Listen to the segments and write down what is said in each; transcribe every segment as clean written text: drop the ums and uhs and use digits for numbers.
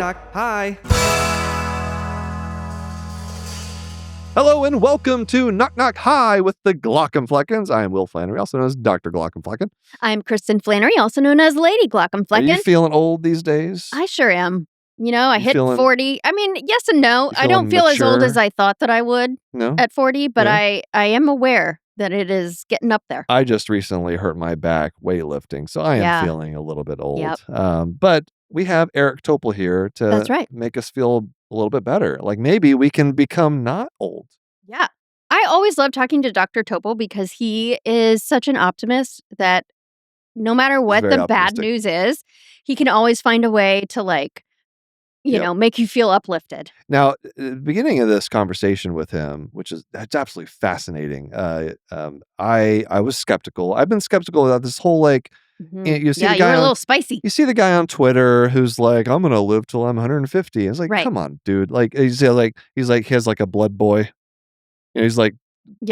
knock. Hi. Hello and welcome to Knock Knock Hi with the Glockenfleckens. I am Will Flannery, also known as Dr. Glockenflecken. I'm Kristen Flannery, also known as Lady Glockenflecken. Are you feeling old these days? I sure am. You know, I hit 40. I mean, yes and no. I don't feel mature? as old as I thought that I would at 40, but I am aware that it is getting up there. I just recently hurt my back weightlifting, so I am feeling a little bit old. Yep. But we have Eric Topol here to make us feel a little bit better. Like maybe we can become not old. Yeah. I always love talking to Dr. Topol because he is such an optimist that no matter what the bad news is, he can always find a way to you know, make you feel uplifted. Now, at the beginning of this conversation with him, that's absolutely fascinating. I was skeptical. I've been skeptical about this whole you see the guy you're a little spicy. You see the guy on Twitter who's like, I'm gonna live till I'm 150. It's like, come on, dude. Like he has like a blood boy. You know, he's like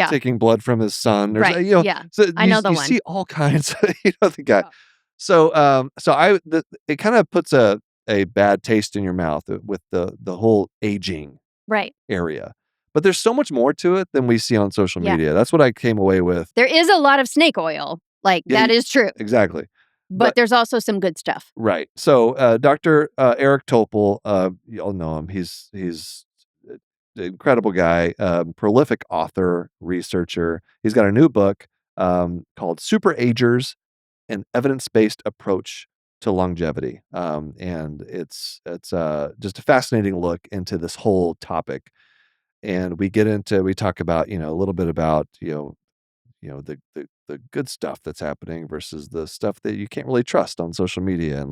taking blood from his son. Right. So I know the one. You see all kinds of, the guy. So it kind of puts a bad taste in your mouth with the whole aging area. But there's so much more to it than we see on social media. That's what I came away with. There is a lot of snake oil. That is true. Exactly. But there's also some good stuff. Right. So Dr. Eric Topol, you all know him. He's an incredible guy, prolific author, researcher. He's got a new book called Super Agers, an Evidence-Based Approach to Longevity. And it's just a fascinating look into this whole topic. And we talk about, a little bit about, the good stuff that's happening versus the stuff that you can't really trust on social media,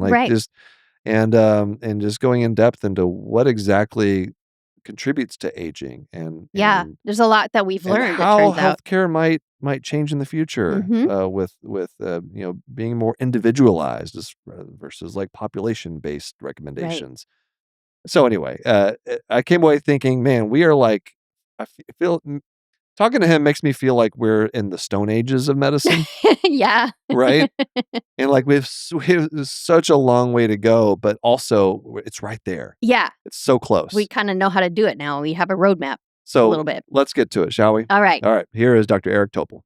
and just going in depth into what exactly contributes to aging and there's a lot that we've learned. How healthcare might change in the future with being more individualized versus like population-based recommendations. Right. So anyway, I came away thinking, man, we are like, I feel. Talking to him makes me feel like we're in the Stone Ages of medicine. Yeah. Right? And we have such a long way to go, but also it's right there. Yeah. It's so close. We kind of know how to do it now. We have a roadmap a little bit. Let's get to it, shall we? All right. All right. Here is Dr. Eric Topol.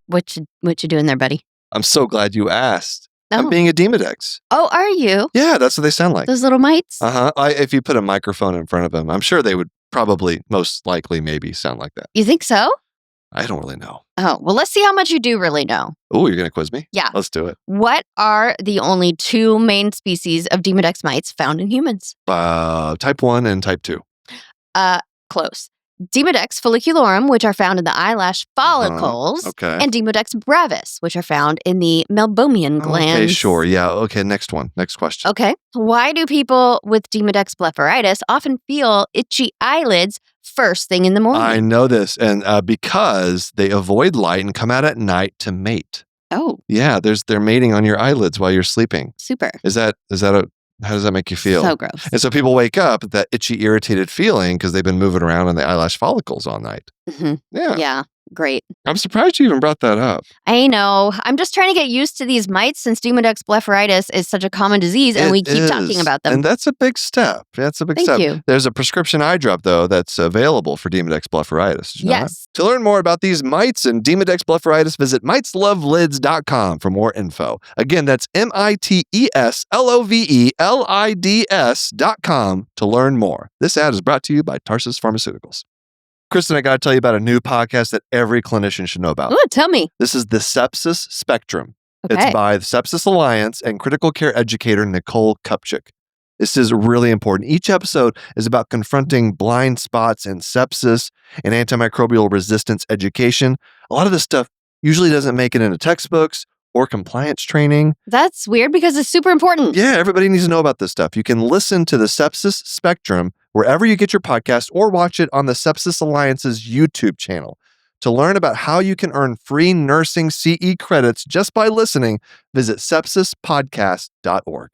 What you doing there, buddy? I'm so glad you asked. Oh. I'm being a Demodex. Oh, are you? Yeah, that's what they sound like. Those little mites? Uh-huh. If you put a microphone in front of them, I'm sure they would probably, most likely, maybe sound like that. You think so? I don't really know. Oh, well, let's see how much you do really know. Oh, you're going to quiz me? Yeah. Let's do it. What are the only two main species of Demodex mites found in humans? Type 1 and type 2. Close. Demodex folliculorum, which are found in the eyelash follicles, and Demodex brevis, which are found in the meibomian glands. Okay, sure. Yeah. Okay, next one. Next question. Okay. Why do people with Demodex blepharitis often feel itchy eyelids first thing in the morning? I know this, and because they avoid light and come out at night to mate. Oh. Yeah, they're mating on your eyelids while you're sleeping. Super. How does that make you feel? So gross. And so people wake up with that itchy, irritated feeling because they've been moving around in the eyelash follicles all night. Mm-hmm. Yeah. Yeah. Great. I'm surprised you even brought that up. I know. I'm just trying to get used to these mites since Demodex blepharitis is such a common disease and we keep talking about them. And that's a big step. Thank you. There's a prescription eye drop, though, that's available for Demodex blepharitis. Yes. To learn more about these mites and Demodex blepharitis, visit miteslovelids.com for more info. Again, that's miteslovelids.com to learn more. This ad is brought to you by Tarsus Pharmaceuticals. Kristen, I got to tell you about a new podcast that every clinician should know about. Ooh, tell me. This is the Sepsis Spectrum. Okay. It's by the Sepsis Alliance and critical care educator Nicole Kupchik. This is really important. Each episode is about confronting blind spots in sepsis and antimicrobial resistance education. A lot of this stuff usually doesn't make it into textbooks or compliance training. That's weird because it's super important. Yeah, everybody needs to know about this stuff. You can listen to the Sepsis Spectrum wherever you get your podcast or watch it on the Sepsis Alliance's YouTube channel. To learn about how you can earn free nursing CE credits just by listening, visit sepsispodcast.org.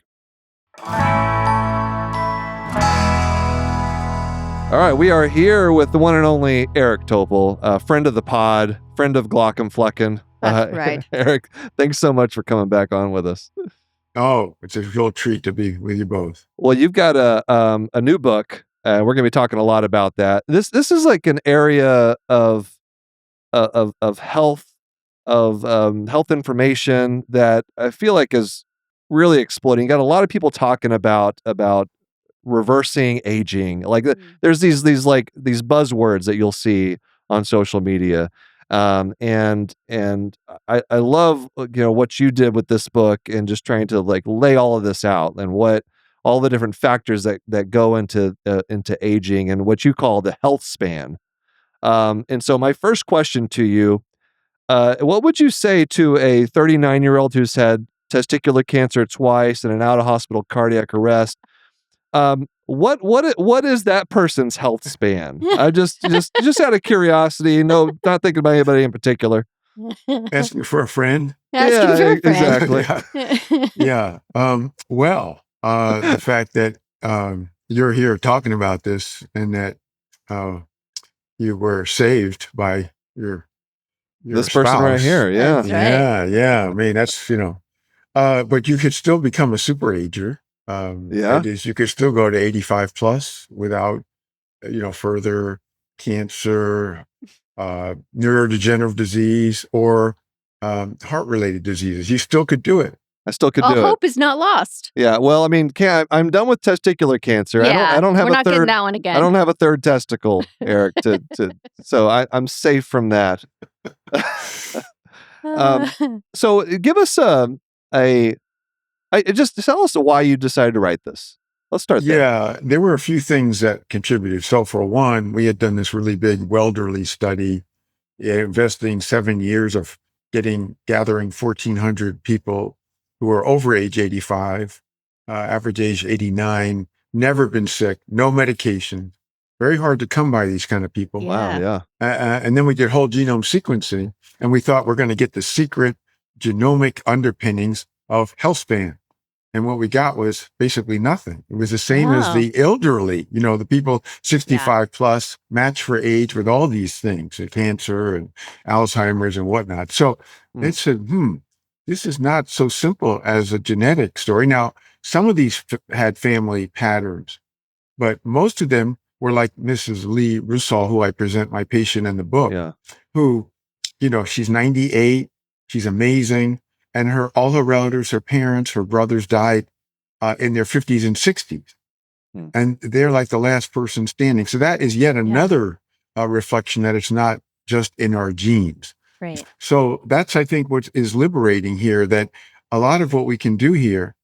All right, we are here with the one and only Eric Topol, friend of the pod, friend of Glockenflecken. That's right. Eric, thanks so much for coming back on with us. Oh, it's a real treat to be with you both. Well, you've got a new book. We're going to be talking a lot about that. This is like an area of health, of health information that I feel like is really exploding. You got a lot of people talking about reversing aging. Like there's these buzzwords that you'll see on social media. And I love what you did with this book and just trying to like lay all of this out and what all the different factors that go into aging and what you call the health span. And so my first question to you, what would you say to a 39-year-old who's had testicular cancer twice and an out of hospital cardiac arrest? What is that person's health span? I just out of curiosity, no, not thinking about anybody in particular. Asking for a friend? Asking for a friend. Exactly. Yeah. The fact that you're here talking about this and that you were saved by your this spouse. person right here. Yeah. That's right. Yeah. I mean, that's, but you could still become a super ager. Yeah. You could still go to 85 plus without, further cancer, neurodegenerative disease, or heart-related diseases. You still could do it. I still could do it. Hope is not lost. Yeah. Well, I mean, I'm done with testicular cancer. Yeah, I don't have we're a not third. getting that one again. I don't have a third testicle, Eric. So I'm safe from that. So give us just tell us why you decided to write this. Let's start there. Yeah, there were a few things that contributed. So for one, we had done this really big Welderly study, investing 7 years of gathering 1,400 people who are over age 85, average age 89, never been sick, no medication. Very hard to come by these kind of people. Wow, yeah. And then we did whole genome sequencing, and we thought we're going to get the secret genomic underpinnings of health span. And what we got was basically nothing. It was the same as the elderly, the people 65 plus, match for age with all these things, cancer and Alzheimer's and whatnot. So it said, this is not so simple as a genetic story. Now, some of these had family patterns, but most of them were like Mrs. Lee Russell, who I present my patient in the book, who, she's 98, she's amazing. And all her relatives, her parents, her brothers died in their 50s and 60s. And they're like the last person standing. So that is yet another reflection that it's not just in our genes. Right. So that's, I think, what is liberating here, that a lot of what we can do here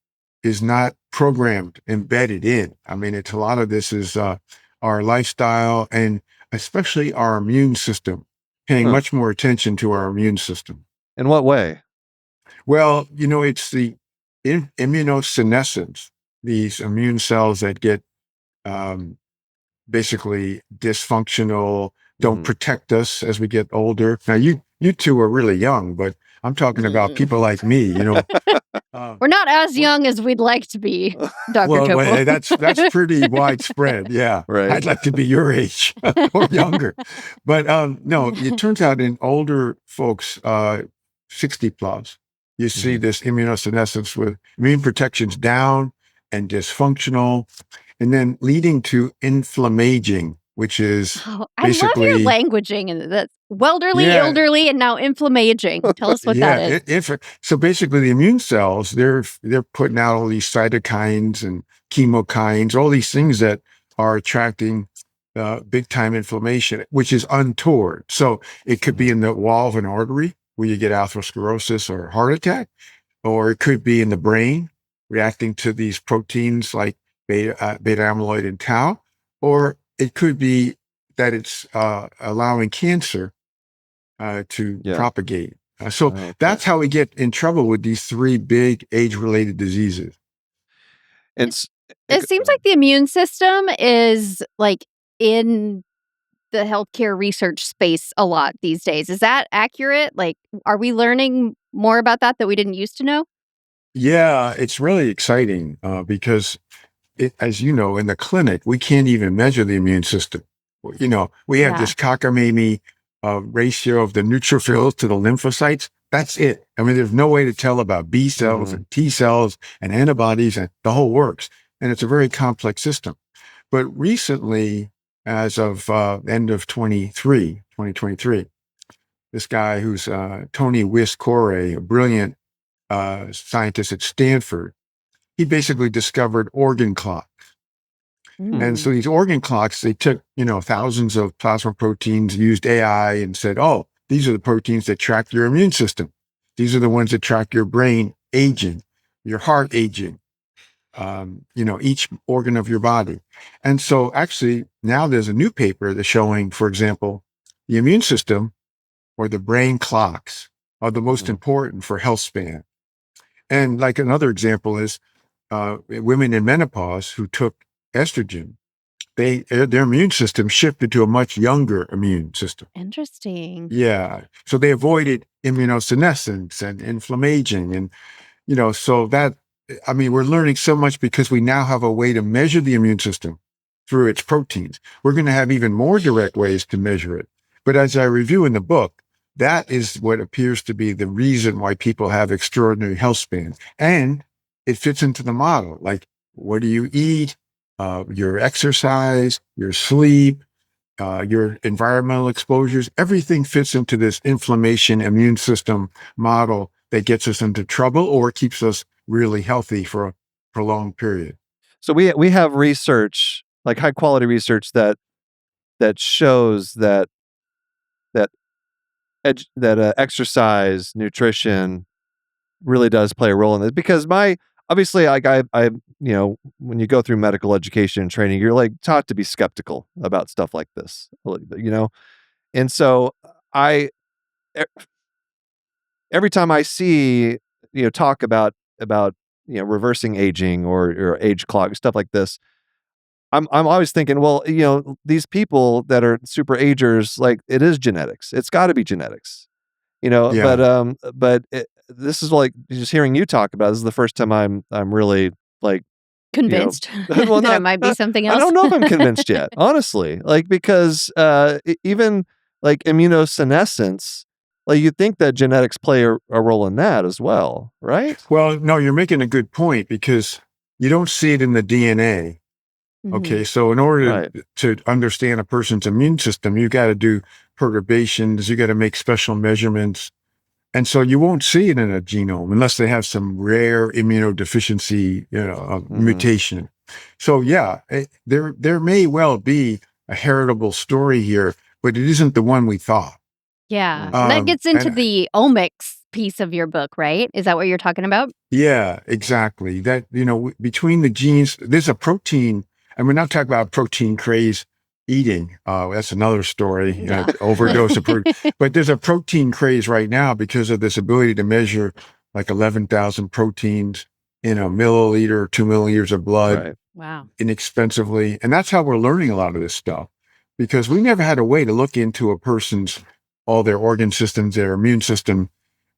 is not programmed, embedded in. I mean, a lot of this is our lifestyle and especially our immune system, paying much more attention to our immune system. In what way? Well, it's the immunosenescence, these immune cells that get basically dysfunctional, don't protect us as we get older. Now, you two are really young, but I'm talking about people like me, We're not as young as we'd like to be, Dr. Topol. Well, that's pretty widespread. Yeah. Right. I'd like to be your age or younger. But no, it turns out in older folks, 60 plus, you see this immunosenescence with immune protections down and dysfunctional, and then leading to inflammaging, which is basically... I love your languaging, and that's welderly, elderly, and now inflammaging. Tell us what that is. So basically the immune cells, they're putting out all these cytokines and chemokines, all these things that are attracting big time inflammation, which is untoward. So it could be in the wall of an artery where you get atherosclerosis or heart attack, or it could be in the brain reacting to these proteins like beta amyloid and tau, or it could be that it's allowing cancer to propagate. That's how we get in trouble with these three big age-related diseases. It seems like the immune system is like in the healthcare research space a lot these days. Is that accurate? Like, are we learning more about that we didn't used to know? Yeah, it's really exciting because, as you know, in the clinic, we can't even measure the immune system. We have this cockamamie ratio of the neutrophils to the lymphocytes. that's it. I mean, there's no way to tell about B cells and T cells and antibodies and the whole works. And it's a very complex system. But recently, as of end of 2023, this guy who's Tony Whisk-Corey, a brilliant scientist at Stanford, he basically discovered organ clocks. And so these organ clocks, they took, thousands of plasma proteins, used AI and said, oh, these are the proteins that track your immune system. These are the ones that track your brain aging, your heart aging, each organ of your body. And so actually now there's a new paper that's showing, for example, the immune system or the brain clocks are the most important for health span. And like another example is women in menopause who took estrogen, their immune system shifted to a much younger immune system. Interesting. Yeah. So they avoided immunosenescence and inflammaging. And, so that, we're learning so much because we now have a way to measure the immune system through its proteins. We're going to have even more direct ways to measure it. But as I review in the book, that is what appears to be the reason why people have extraordinary health spans. And it fits into the model. Like, what do you eat? Your exercise, your sleep, your environmental exposures, everything fits into this inflammation immune system model that gets us into trouble or keeps us really healthy for a prolonged period. So we have research, like high quality research that shows that exercise, nutrition really does play a role in this, because obviously, like I, when you go through medical education and training, you're like taught to be skeptical about stuff like this, and so every time I see, talk about reversing aging or age clock, stuff like this, I'm always thinking, well, these people that are super agers, like it is genetics. It's got to be genetics. Yeah. But this is like just hearing you talk about. This is the first time I'm really like convinced well, that it might be something else. I don't know if I'm convinced yet, honestly. Like because even like immunosenescence, like you'd think that genetics play a role in that as well, right? Well, no, you're making a good point because you don't see it in the DNA. Okay, so in order to understand a person's immune system, you got to do perturbations, you got to make special measurements. And so you won't see it in a genome unless they have some rare immunodeficiency, mutation. So yeah, there may well be a heritable story here, but it isn't the one we thought. Yeah, that gets into the omics piece of your book, right? Is that what you're talking about? Yeah, exactly. That, between the genes, there's a protein, and we're not talking about protein craze eating. That's another story, overdose of protein. But there's a protein craze right now because of this ability to measure like 11,000 proteins in a milliliter, 2 milliliters of blood. Right. Wow. Inexpensively. And that's how we're learning a lot of this stuff, because we never had a way to look into a person's, all their organ systems, their immune system.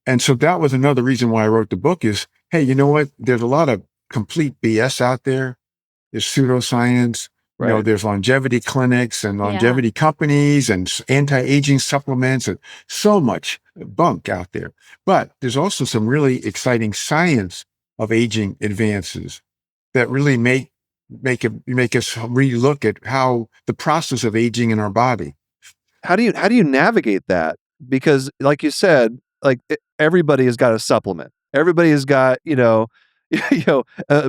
And so that was another reason why I wrote the book is, hey, you know what? There's a lot of complete BS out there. There's pseudoscience. Right. There's longevity clinics and longevity companies and anti-aging supplements and so much bunk out there. But there's also some really exciting science of aging advances that really make us relook at how the process of aging in our body. How do you navigate that? Because like you said, like everybody has got a supplement. Everybody has got,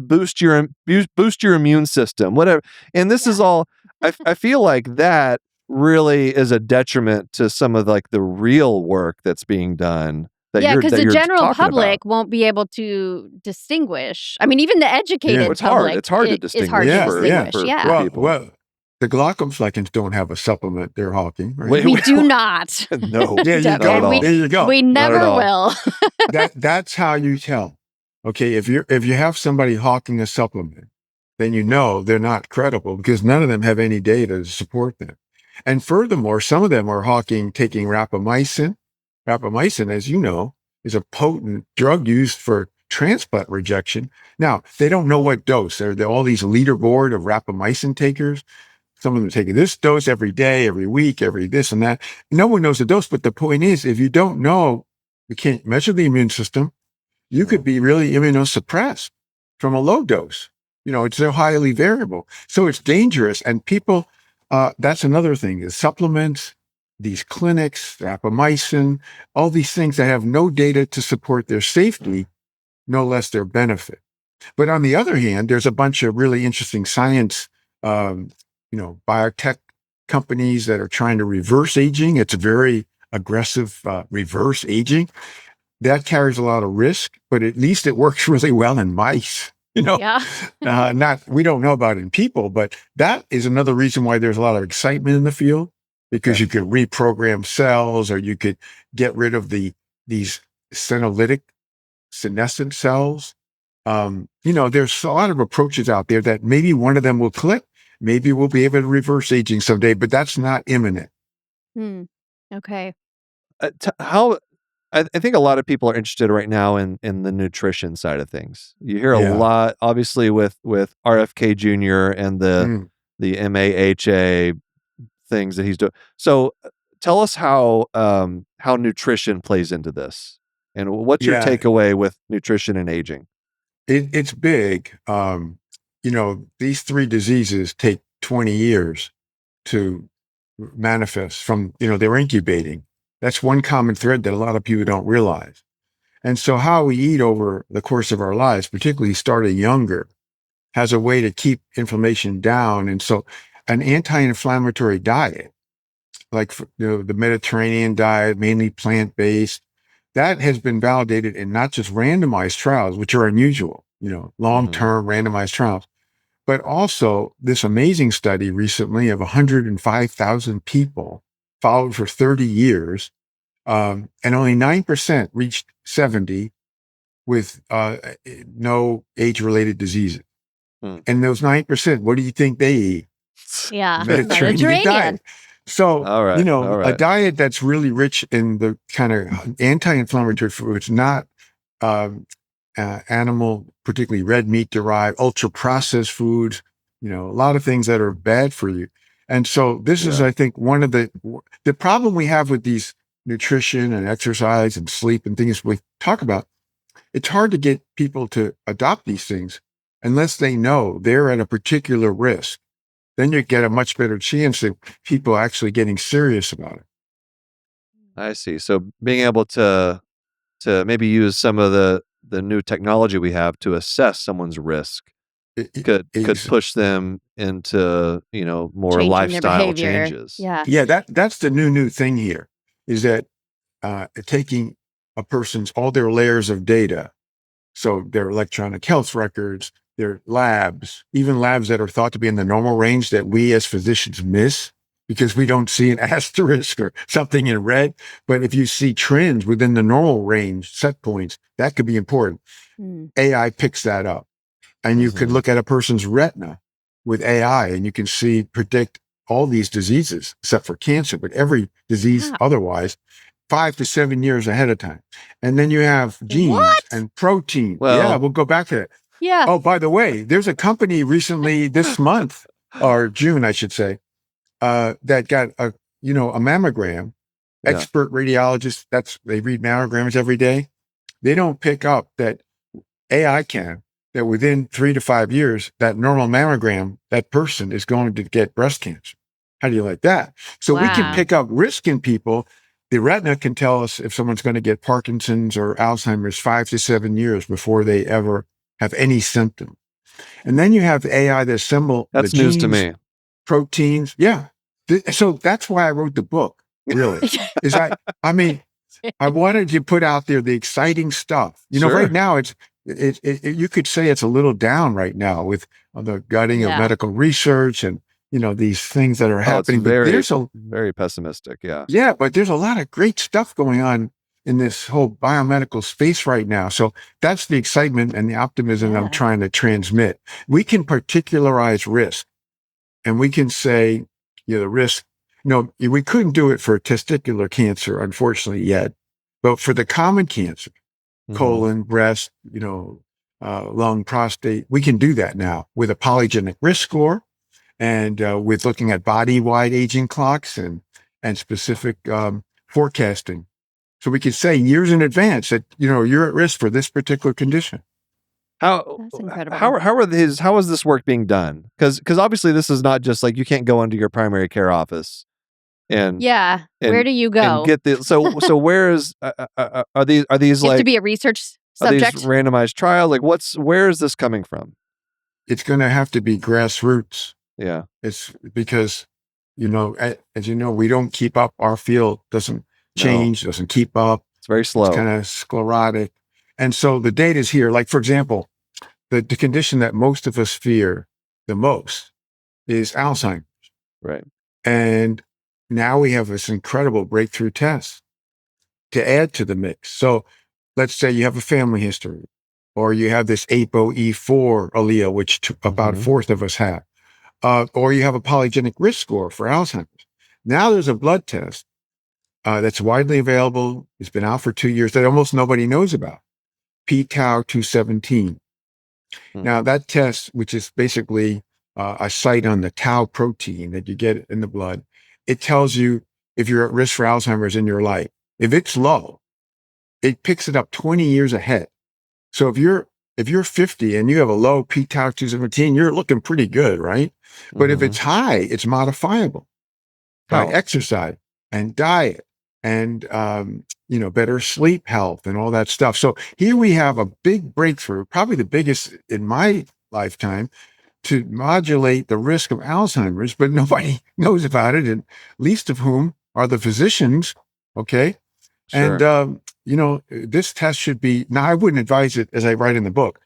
boost your immune system, whatever. And this is all, I feel like that really is a detriment to some of like the real work that's being done. Because the general public won't be able to distinguish. I mean, even the educated public. It's hard to distinguish. For people. Well, the glaucomflecans don't have a supplement they're hawking. Right? We do not. No. There you go. We never will. That's how you tell. Okay, if you have somebody hawking a supplement, then they're not credible because none of them have any data to support them. And furthermore, some of them are taking rapamycin. Rapamycin, as you know, is a potent drug used for transplant rejection. Now, they don't know what dose. There are all these leaderboard of rapamycin takers. Some of them are taking this dose every day, every week, every this and that. No one knows the dose, but the point is, if you don't know We can't measure the immune system. You could be really immunosuppressed from a low dose. It's so highly variable. So it's dangerous. And people, that's another thing, is supplements, these clinics, rapamycin, all these things that have no data to support their safety, no less their benefit. But on the other hand, there's a bunch of really interesting science, biotech companies that are trying to reverse aging. It's a very aggressive reverse aging. That carries a lot of risk, but at least it works really well in mice. Yeah. We don't know about it in people, but that is another reason why there's a lot of excitement in the field, because you could reprogram cells, or you could get rid of these senolytic senescent cells. There's a lot of approaches out there that maybe one of them will click. Maybe we'll be able to reverse aging someday, but that's not imminent. Okay. I think a lot of people are interested right now in the nutrition side of things. You hear a lot, obviously, with RFK Jr. and the MAHA things that he's doing. So tell us how nutrition plays into this, and what's your takeaway with nutrition and aging? It's big. These 3 diseases take 20 years to manifest from, they're incubating. That's one common thread that a lot of people don't realize. And so how we eat over the course of our lives, particularly starting younger, has a way to keep inflammation down. And so an anti-inflammatory diet, like the Mediterranean diet, mainly plant-based, that has been validated in not just randomized trials, which are unusual, long-term randomized trials, but also this amazing study recently of 105,000 people followed for 30 years. And only 9% reached 70 with no age-related diseases. And those 9%, what do you think they eat? Yeah, Mediterranean diet. So, a diet that's really rich in the kind of anti-inflammatory foods, not animal, particularly red meat derived, ultra-processed foods, a lot of things that are bad for you. And so this is, I think, one of the problem we have with these nutrition and exercise and sleep and things we talk about. It's hard to get people to adopt these things unless they know they're at a particular risk. Then you get a much better chance of people actually getting serious about it. I see. So being able to maybe use some of the new technology we have to assess someone's risk could push them into, more changing lifestyle changes. Yeah. That's the new thing here, is that taking a person's, all their layers of data, so their electronic health records, their labs, even labs that are thought to be in the normal range that we as physicians miss because we don't see an asterisk or something in red. But if you see trends within the normal range, set points, that could be important. AI picks that up. And you could look at a person's retina with AI and you can predict all these diseases, except for cancer, but every disease otherwise, 5 to 7 years ahead of time. And then you have genes and protein. We'll go back to it. Yeah. Oh, by the way, there's a company recently this month, or June, I should say, that got a mammogram. Expert radiologists, they read mammograms every day. They don't pick up that AI can, that within 3 to 5 years, that normal mammogram, that person is going to get breast cancer. How do you like that? So we can pick up risk in people. The retina can tell us if someone's going to get Parkinson's or Alzheimer's 5 to 7 years before they ever have any symptom. And then you have AI that assemble the genes, news to me. Proteins. Yeah. So that's why I wrote the book, really. I wanted to put out there the exciting stuff. Right now you could say it's a little down right now with the gutting of medical research and these things that are happening. But there's very pessimistic. Yeah, but there's a lot of great stuff going on in this whole biomedical space right now. So that's the excitement and the optimism I'm trying to transmit. We can particularize risk, and we can say, the risk. We couldn't do it for testicular cancer, unfortunately, yet, but for the common cancer, colon, breast, lung, prostate, we can do that now with a polygenic risk score. And with looking at body-wide aging clocks and specific forecasting. So we could say years in advance that, you're at risk for this particular condition. That's incredible. How is this work being done? Because obviously this is not just like you can't go into your primary care office and where do you go and get the so where is are these you like have to be a research subject? Are these randomized trials? Like where is this coming from? It's going to have to be grassroots. Yeah. It's because, as you know, we don't keep up. Our field doesn't change, doesn't keep up. It's very slow. It's kind of sclerotic. And so the data is here. Like, for example, the condition that most of us fear the most is Alzheimer's. Right. And now we have this incredible breakthrough test to add to the mix. So let's say you have a family history, or you have this ApoE4 allele, which about a fourth of us have, or you have a polygenic risk score for Alzheimer's. Now there's a blood test that's widely available. It's been out for 2 years that almost nobody knows about, p-tau 217. Now that test, which is basically a site on the tau protein that you get in the blood, it tells you if you're at risk for Alzheimer's in your life. If it's low, it picks it up 20 years ahead. So if you're 50 and you have a low p-tau 217, you're looking pretty good, right? But if it's high, it's modifiable by exercise and diet and better sleep health and all that stuff. So here we have a big breakthrough, probably the biggest in my lifetime, to modulate the risk of Alzheimer's, but nobody knows about it, and least of whom are the physicians. Okay. Sure. And, this test should be, now I wouldn't advise it, as I write in the book,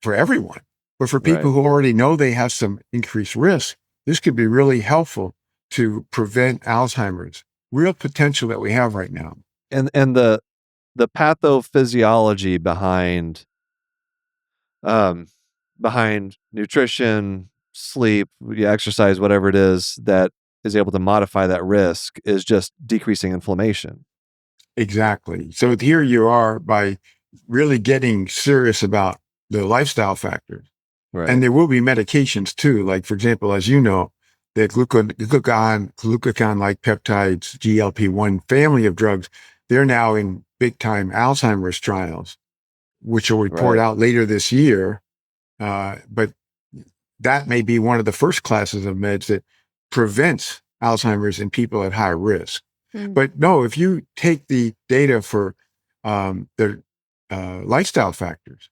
for everyone, but for people who already know they have some increased risk, this could be really helpful to prevent Alzheimer's, real potential that we have right now. And the pathophysiology behind nutrition, sleep, exercise, whatever it is that is able to modify that risk is just decreasing inflammation. Exactly. So here you are by really getting serious about the lifestyle factors. Right. And there will be medications too. Like, for example, as you know, the glucagon-like peptides, GLP-1 family of drugs, they're now in big time Alzheimer's trials, which will report out later this year. But that may be one of the first classes of meds that prevents Alzheimer's in people at high risk. But no, if you take the data for the lifestyle factors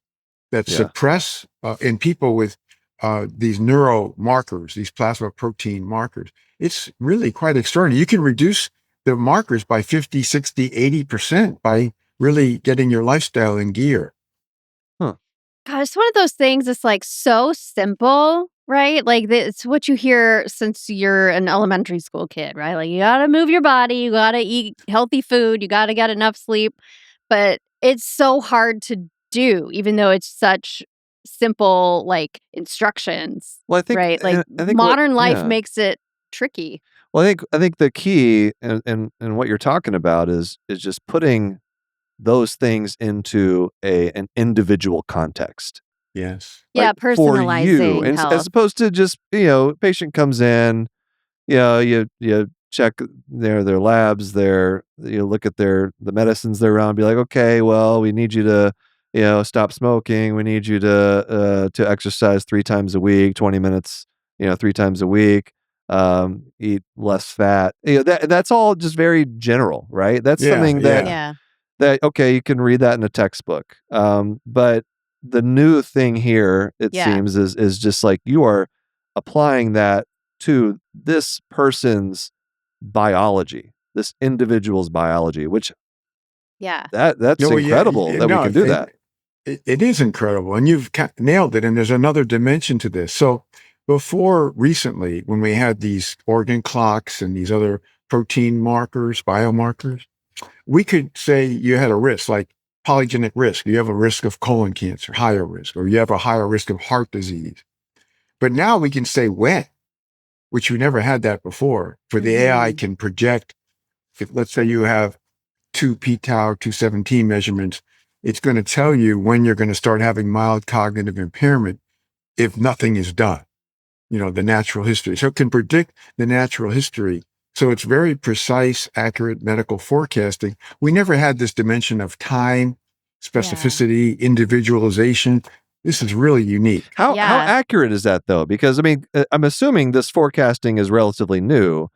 that suppress in people with these neuromarkers, these plasma protein markers, it's really quite extraordinary. You can reduce the markers by 50, 60, 80% by really getting your lifestyle in gear. God, it's one of those things that's like so simple, right? Like it's what you hear since you're an elementary school kid, right? Like you gotta move your body, you gotta eat healthy food, you gotta get enough sleep. But it's so hard to do, even though it's such simple like instructions. Well, I think, right? Like I think modern life makes it tricky. Well, I think the key and what you're talking about is just putting those things into an individual context. Yes. Yeah, like, personalizing for you, and health. as opposed to just patient comes in, you check their labs, you look at the medicines they're on, be like, okay, well, we need you to stop smoking, we need you to exercise 3 times a week, 20 minutes, 3 times a week. Eat less fat. That's all just very general, right? That's something that okay, you can read that in a textbook. But the new thing here, it seems, is just like you are applying that to this person's biology, this individual's biology, which that's incredible that we can do that. It is incredible, and you've nailed it. And there's another dimension to this. So before recently, when we had these organ clocks and these other protein markers, biomarkers, we could say you had a risk, like polygenic risk. You have a risk of colon cancer, higher risk, or you have a higher risk of heart disease. But now we can say when, which we never had that before. For the AI can project, if let's say you have 2 p-tau 217 measurements, it's going to tell you when you're going to start having mild cognitive impairment if nothing is done. The natural history. So it can predict the natural history So it's very precise, accurate medical forecasting. We never had this dimension of time, specificity, individualization. This is really unique. How accurate is that though? Because I mean, I'm assuming this forecasting is relatively new.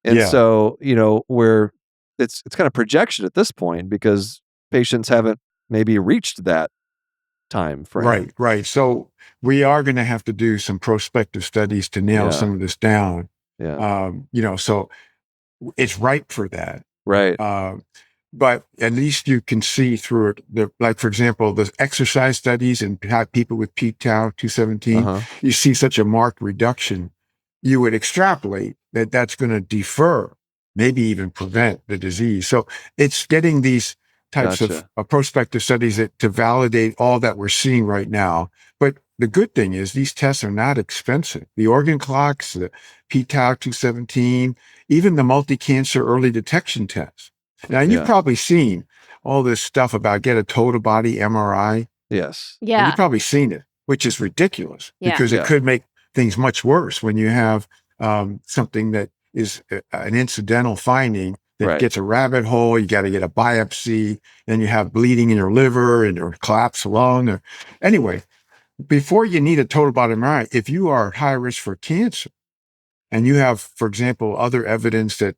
And so, where it's kind of projection at this point because patients haven't maybe reached that time frame. Right. So we are going to have to do some prospective studies to nail some of this down. Yeah. So it's ripe for that. Right. But at least you can see through it. Like, for example, the exercise studies in people with p-tau 217, you see such a marked reduction. You would extrapolate that that's going to defer, maybe even prevent the disease. So it's getting these types of prospective studies to validate all that we're seeing right now. But the good thing is these tests are not expensive. The organ clocks, the p-tau 217, even the multi-cancer early detection tests. Now, you've probably seen all this stuff about get a total body MRI. Yes. Yeah. And you've probably seen it, which is ridiculous because it could make things much worse when you have something that is an incidental finding that gets a rabbit hole. You got to get a biopsy. Then you have bleeding in your liver and or collapse lung. Anyway, before you need a total body MRI, if you are high risk for cancer and you have, for example, other evidence that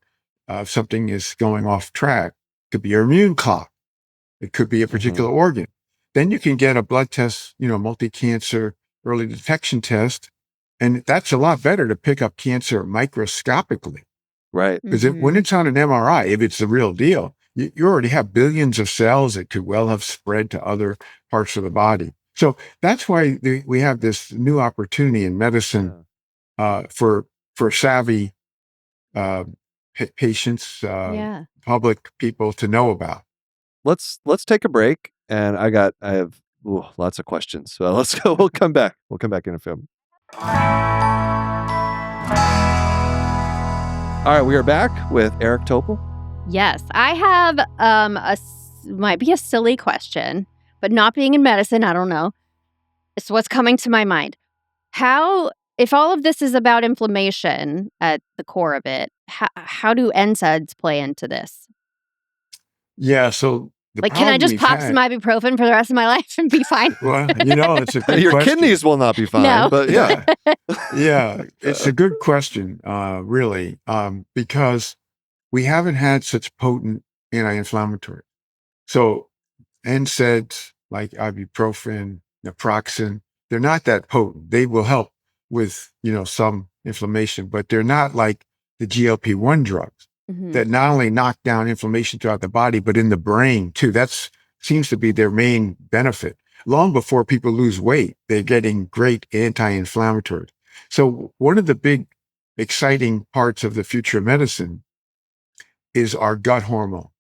something is going off track, it could be your immune clock. It could be a particular organ. Then you can get a blood test, multi-cancer early detection test. And that's a lot better to pick up cancer microscopically. Right. Because when it's on an MRI, if it's the real deal, you already have billions of cells that could well have spread to other parts of the body. So that's why we have this new opportunity in medicine for savvy patients, public people to know about. Let's take a break, and I have lots of questions. So let's go. We'll come back. We'll come back in a film. All right, we are back with Eric Topol. Yes, I have might be a silly question, but not being in medicine, I don't know. It's what's coming to my mind. If all of this is about inflammation at the core of it, how do NSAIDs play into this? Yeah, so can I just pop some ibuprofen for the rest of my life and be fine? Well, it's a good Your question. kidneys will not be fine, No. but yeah. Yeah, it's a good question, really, because we haven't had such potent anti-inflammatory. So NSAIDs like ibuprofen, naproxen, they're not that potent. They will help with, some inflammation, but they're not like the GLP-1 drugs that not only knock down inflammation throughout the body, but in the brain too. That seems to be their main benefit. Long before people lose weight, they're getting great anti-inflammatories. So one of the big exciting parts of the future of medicine is our gut hormone.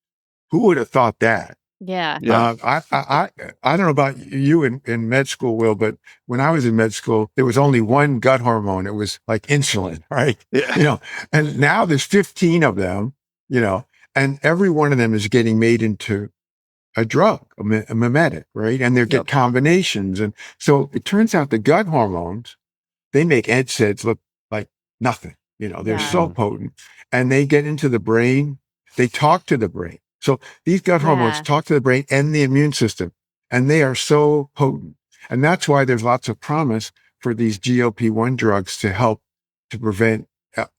Who would have thought that? Yeah. I don't know about you in med school, Will, but when I was in med school, there was only one gut hormone. It was like insulin, right? Yeah. And now there's 15 of them, and every one of them is getting made into a drug, a mimetic, right? And they get combinations. And so it turns out the gut hormones, they make NSAIDs look like nothing. They're so potent, and they get into the brain. They talk to the brain. So these gut hormones talk to the brain and the immune system, and they are so potent. And that's why there's lots of promise for these GLP-1 drugs to help to prevent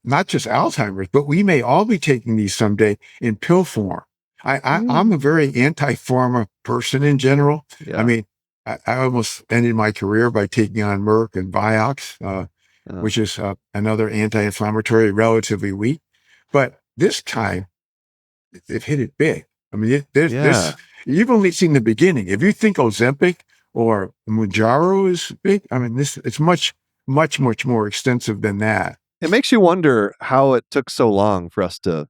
not just Alzheimer's, but we may all be taking these someday in pill form. I'm a very anti-pharma person in general. Yeah. I mean, I almost ended my career by taking on Merck and Vioxx, which is another anti-inflammatory, relatively weak. But this time, they've hit it big. I mean, this, you've only seen the beginning. If you think Ozempic or Mounjaro is big, I mean, it's much, much, much more extensive than that. It makes you wonder how it took so long for us to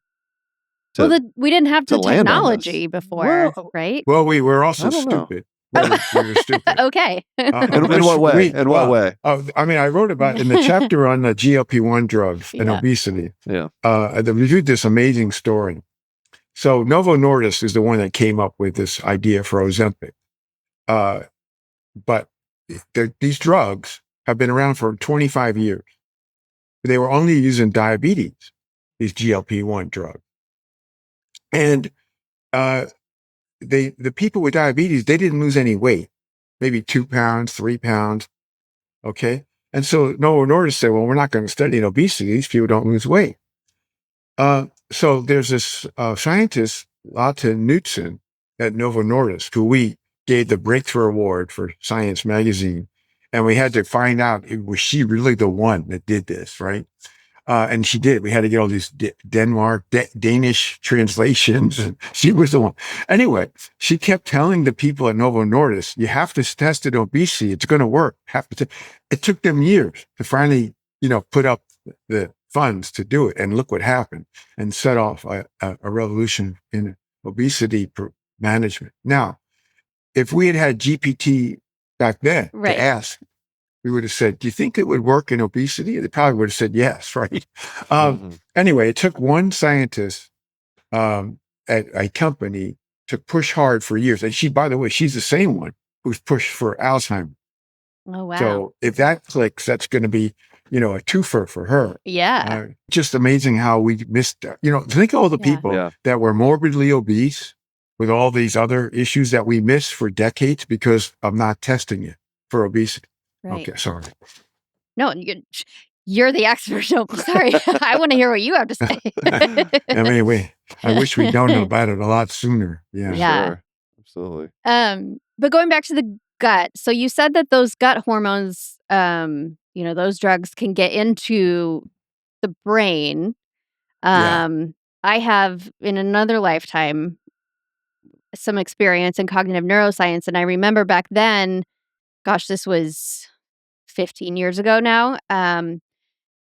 we didn't have the land on technology before, right? Well, we were also I don't know. stupid. We were stupid. Okay. In what way? In what way? I mean, I wrote about in the chapter on the GLP-1 drugs and obesity. Yeah. I reviewed this amazing story. So Novo Nordisk is the one that came up with this idea for Ozempic. But these drugs have been around for 25 years. They were only used in diabetes. these GLP-1 drugs. And the people with diabetes, they didn't lose any weight, maybe 2 pounds, 3 pounds. Okay. And so Novo Nordisk said, well, we're not going to study obesity. These people don't lose weight. So there's this scientist, Lotte Knudsen at Novo Nordisk, who we gave the Breakthrough Award for Science magazine. And we had to find out, was she really the one that did this, right? And she did. We had to get all these Danish translations, and she was the one. Anyway, she kept telling the people at Novo Nordisk, you have to test it obesity. It's going to work. It took them years to finally, put up the funds to do it. And look what happened, and set off a revolution in obesity management. Now, if we had had GPT back then to ask, we would have said, do you think it would work in obesity? They probably would have said yes, right? Anyway, it took one scientist at a company to push hard for years. And she, by the way, she's the same one who's pushed for Alzheimer's. Oh, wow. So if that clicks, that's going to be, a twofer for her. Yeah. Just amazing how we missed, think of all the people that were morbidly obese with all these other issues that we missed for decades because of not testing it for obesity. Right. Okay, sorry. No, you're the expert. So sorry. I want to hear what you have to say. I wish we'd known about it a lot sooner. Yeah. Sure. Absolutely. But going back to the gut, so you said that those gut hormones, those drugs can get into the brain. I have, in another lifetime, some experience in cognitive neuroscience. And I remember back then, gosh, this was 15 years ago now,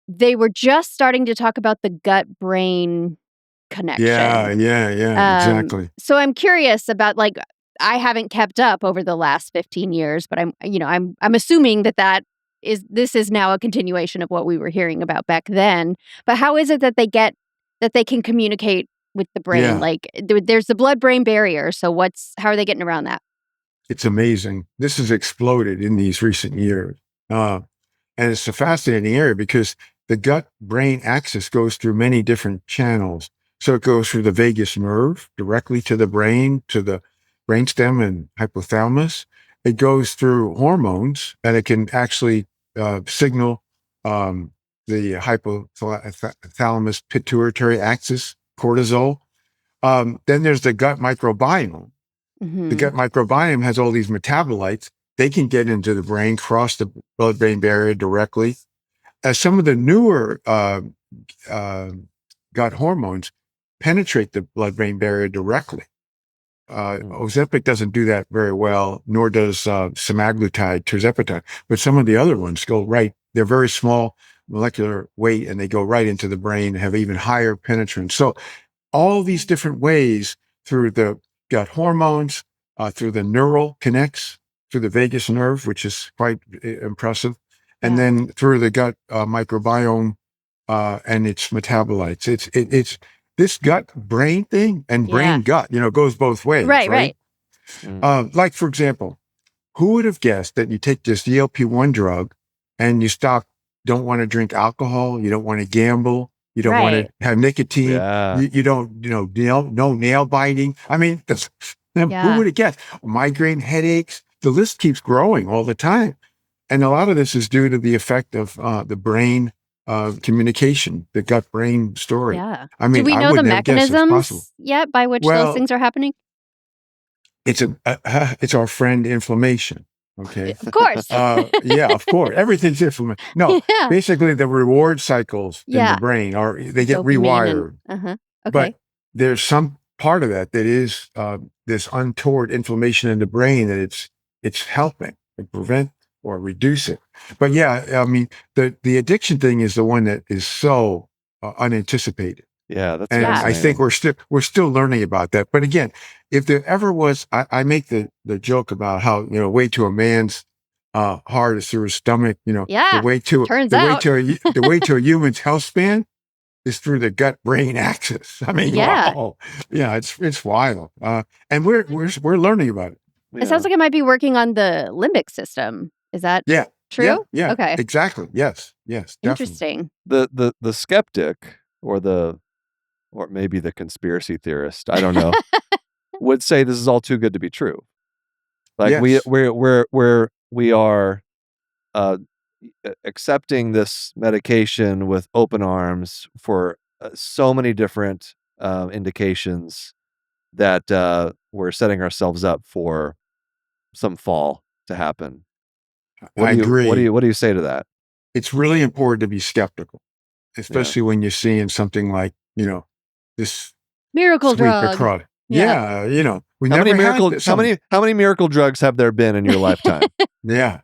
they were just starting to talk about the gut-brain connection. Yeah, exactly. So I'm curious about, I haven't kept up over the last 15 years, but I'm assuming this is now a continuation of what we were hearing about back then. But how is it that they can communicate with the brain? Yeah. Like there's the blood-brain barrier. So how are they getting around that? It's amazing. This has exploded in these recent years. And it's a fascinating area because the gut-brain axis goes through many different channels. So it goes through the vagus nerve directly to the brain, to the brainstem and hypothalamus. It goes through hormones, and it can actually signal the hypothalamus pituitary axis, cortisol. Then there's the gut microbiome. Mm-hmm. The gut microbiome has all these metabolites. They can get into the brain, cross the blood-brain barrier directly. Some of the newer gut hormones penetrate the blood-brain barrier directly. Ozempic doesn't do that very well, nor does semaglutide, tirzepatide. But some of the other ones go right. They're very small molecular weight, and they go right into the brain and have even higher penetrance. So all these different ways through the gut hormones, through the neural connects, through the vagus nerve, which is quite impressive, and then through the gut microbiome and its metabolites. It's this gut-brain thing and brain-gut, goes both ways. Right. Like, for example, who would have guessed that you take this GLP-1 drug and you don't want to drink alcohol, you don't want to gamble, you don't want to have nicotine, you don't, no nail biting. I mean, who would have guessed? Migraine, headaches, the list keeps growing all the time. And a lot of this is due to the effect of the brain communication, the gut-brain story. Yeah. I mean, do we know the mechanisms yet by which those things are happening? It's our friend inflammation. Okay. Of course. Of course. Everything's inflammation. No, basically the reward cycles in the brain they get rewired. Okay. But there's some part of that is this untoward inflammation in the brain that it's helping to prevent or reduce it. But I mean, the addiction thing is the one that is so unanticipated. Yeah, that's and I think we're still learning about that. But again, if there ever was, I make the joke about how way to a man's heart is through his stomach. The way to a human's health span is through the gut-brain axis. I mean, wow. Yeah, it's wild, and we're learning about it. It sounds like it might be working on the limbic system. Is that true? Yeah. Okay. Exactly. Yes. Definitely. Interesting. The skeptic or maybe the conspiracy theorist, I don't know, would say this is all too good to be true. Like Yes. we are accepting this medication with open arms for so many different indications that we're setting ourselves up for some fall to happen. I agree. What do you say to that? It's really important to be skeptical, especially when you're seeing something like, this miracle sweet drug. Bacardi. Yeah. Yeah, we How never many had miracle how many miracle drugs have there been in your lifetime? Yeah,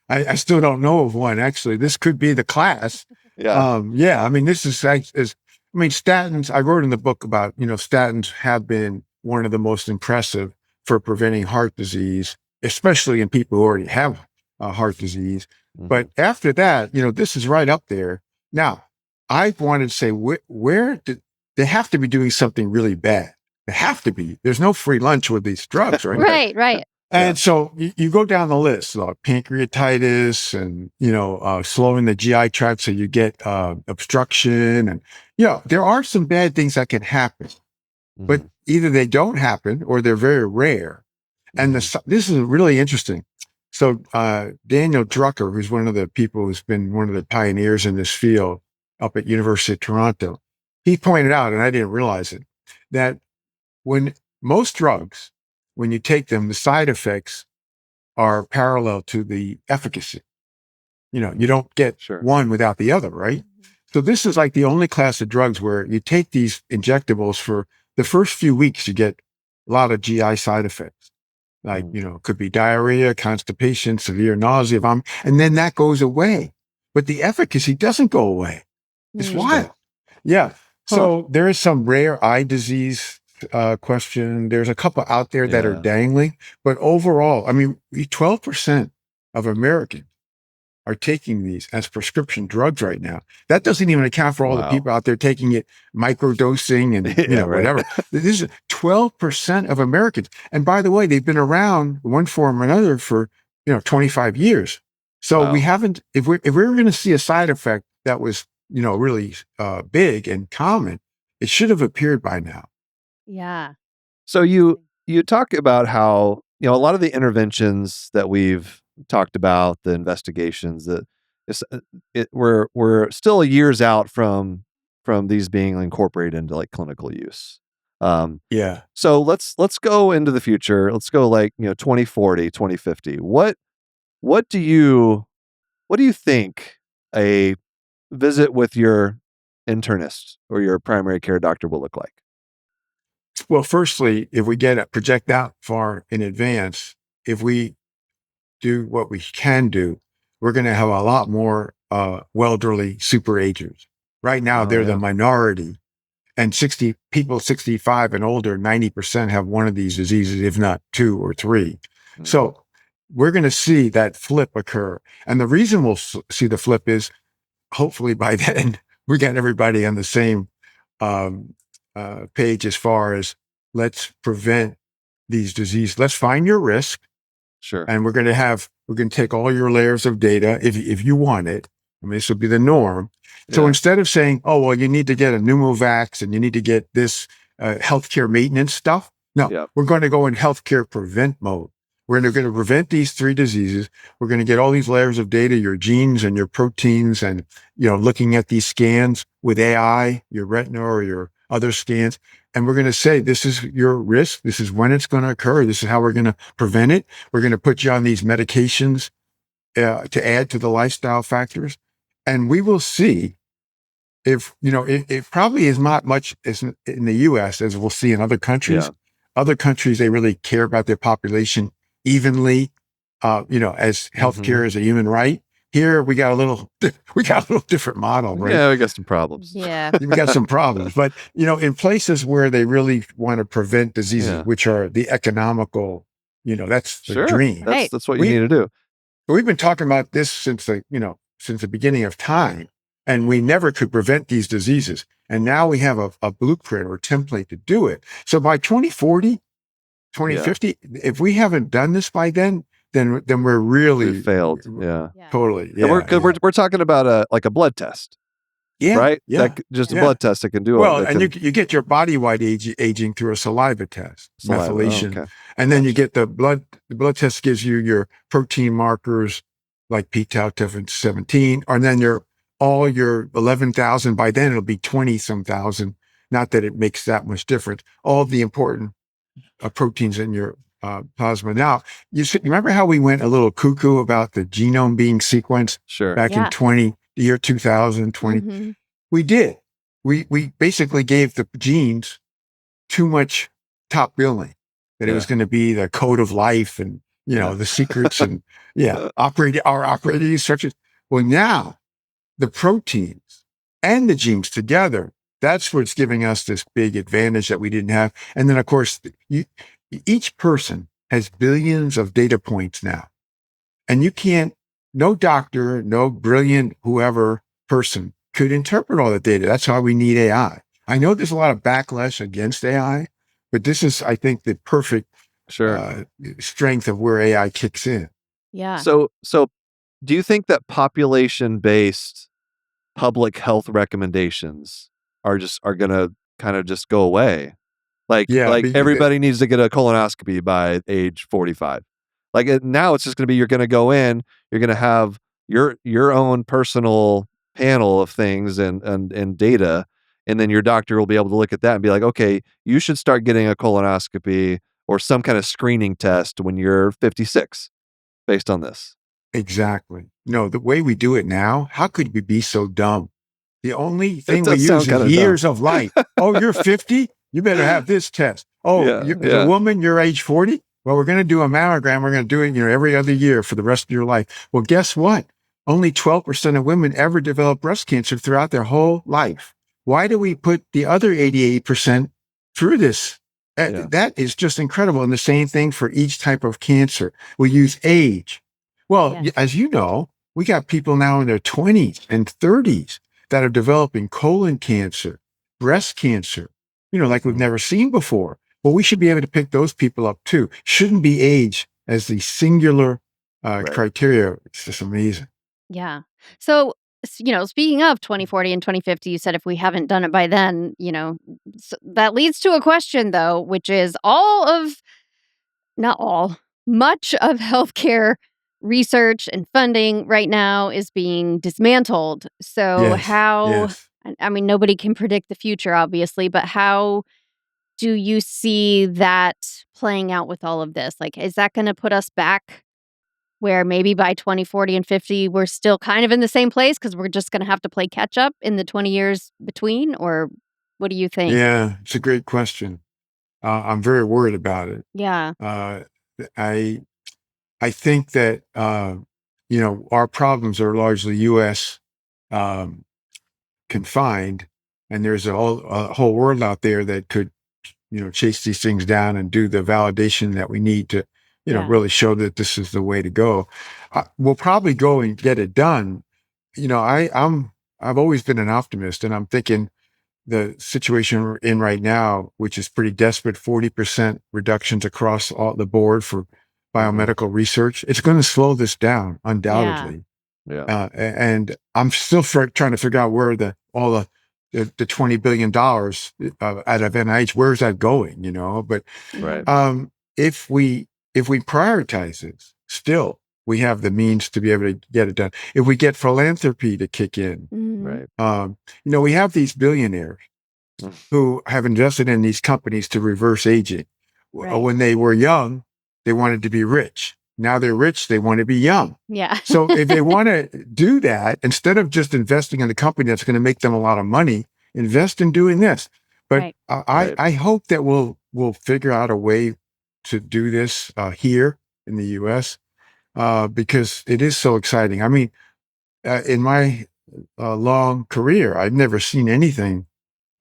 I still don't know of one. Actually, this could be the class. Yeah. Yeah. I mean, this is statins. I wrote in the book about statins have been one of the most impressive for preventing heart disease, especially in people who already have heart disease. Mhm. But after that, this is right up there. Now, I wanted to say where did they have to be doing something really bad? They have to be. There's no free lunch with these drugs, right? Right. And so you go down the list, pancreatitis and, slowing the GI tract so you get obstruction. And, there are some bad things that can happen, but either they don't happen or they're very rare. And this is really interesting. So Daniel Drucker, who's one of the people who's been one of the pioneers in this field up at University of Toronto, he pointed out, and I didn't realize it, that when most drugs, when you take them, the side effects are parallel to the efficacy. You don't get one without the other, right? So this is like the only class of drugs where you take these injectables for the first few weeks, you get a lot of GI side effects. Like, it could be diarrhea, constipation, severe nausea, vomit, and then that goes away. But the efficacy doesn't go away. It's wild. Yeah. So there is some rare eye disease question. There's a couple out there that are dangling, but overall, 12% of Americans are taking these as prescription drugs right now. That doesn't even account for all the people out there taking it microdosing and whatever. This is 12% of Americans. And by the way, they've been around one form or another for 25 years. So we haven't. If we were going to see a side effect that was really big and common, it should have appeared by now. Yeah. So you talk about how, a lot of the interventions that we've talked about, the investigations that we're still years out from these being incorporated into like clinical use. So let's go into the future. Let's go 2040, 2050. What do you think a visit with your internist or your primary care doctor will look like? Well, firstly, if we project out far in advance, if we do what we can do, we're going to have a lot more elderly super agers. Right now, they're the minority, and 65 and older, 90% have one of these diseases, if not two or three. So we're going to see that flip occur. And the reason we'll see the flip is hopefully by then we got everybody on the same page as far as let's prevent these diseases. Let's find your risk. Sure. And we're going to take all your layers of data if you want it. This will be the norm. So instead of saying, oh, well, you need to get a pneumovax and you need to get this healthcare maintenance stuff. No, we're going to go in healthcare prevent mode. We're going to prevent these three diseases. We're going to get all these layers of data, your genes and your proteins, and, looking at these scans with AI, your retina or your other scans. And we're going to say, this is your risk. This is when it's going to occur. This is how we're going to prevent it. We're going to put you on these medications to add to the lifestyle factors. And we will see if, it probably is not much as in the US as we'll see in other countries. Other countries, they really care about their population evenly, as healthcare is a human right. Here we got a little different model, right? Yeah, we got some problems. Yeah. We got some problems, but in places where they really want to prevent diseases, which are the economical, that's the dream. That's what you need to do. We've been talking about this since the beginning of time, and we never could prevent these diseases. And now we have a blueprint or template to do it. So by 2040, 2050, if we haven't done this by then we're really we failed. Totally. We're talking about a blood test. Yeah, right? yeah, Just a yeah. blood test that can do it. Well, That and can you get your body-wide aging through a saliva test, saliva. Oh, methylation, okay. and then you Gotcha. get the blood. The blood test gives you your protein markers like p-tau 17, and then all your 11,000. By then it'll be 20 some thousand. Not that it makes that much difference. All the important proteins in your plasma. Now, you remember how we went a little cuckoo about the genome being sequenced Sure. back in the year 2020? Mm-hmm. We did. We basically gave the genes too much top billing, that it was going to be the code of life and, the secrets and our operating instructions. Well, now the proteins and the genes together, that's what's giving us this big advantage that we didn't have. And then of course, each person has billions of data points now, and no doctor, no brilliant whoever person could interpret all the data. That's why we need AI. I know there's a lot of backlash against AI, but this is, I think, the perfect strength of where AI kicks in. Yeah. So do you think that population-based public health recommendations are going to kind of just go away? Like everybody needs to get a colonoscopy by age 45. Now it's just going to be, you're going to go in, you're going to have your own personal panel of things and data, and then your doctor will be able to look at that and be like, okay, you should start getting a colonoscopy or some kind of screening test when you're 56 based on this. Exactly. No, the way we do it now, how could we be so dumb? The only thing we does use sound is kinda years dumb. of life. Oh, you're 50? You better have this test. Oh, as a woman, you're age 40? Well, we're going to do a mammogram. We're going to do it, every other year for the rest of your life. Well, guess what? Only 12% of women ever develop breast cancer throughout their whole life. Why do we put the other 88% through this? That is just incredible. And the same thing for each type of cancer. We use age. Well, as you know, we got people now in their 20s and 30s that are developing colon cancer, breast cancer, like we've never seen before. Well, we should be able to pick those people up too. Shouldn't be age as the singular criteria. It's just amazing. Yeah. So, speaking of 2040 and 2050, you said if we haven't done it by then, that leads to a question though, which is much of healthcare research and funding right now is being dismantled. So I mean, nobody can predict the future, obviously, but how do you see that playing out with all of this? Like, is that going to put us back where maybe by 2040 and 50, we're still kind of in the same place because we're just going to have to play catch up in the 20 years between? Or what do you think? Yeah, it's a great question. I'm very worried about it. Yeah. I think that, our problems are largely U.S. Confined, and there's a whole world out there that could, chase these things down and do the validation that we need to, really show that this is the way to go. We'll probably go and get it done. I've always been an optimist, and I'm thinking the situation we're in right now, which is pretty desperate, 40% reductions across all the board for biomedical research, it's going to slow this down, undoubtedly. Yeah. And I'm still trying to figure out where all the $20 billion out of NIH, where's that going, But if we prioritize this, still, we have the means to be able to get it done. If we get philanthropy to kick in, we have these billionaires who have invested in these companies to reverse aging. When they were young, they wanted to be rich. Now they're rich, they want to be young. Yeah. So if they want to do that, instead of just investing in a company that's going to make them a lot of money, invest in doing this. But I hope that we'll figure out a way to do this here in the U.S. Because it is so exciting. I mean, in my long career, I've never seen anything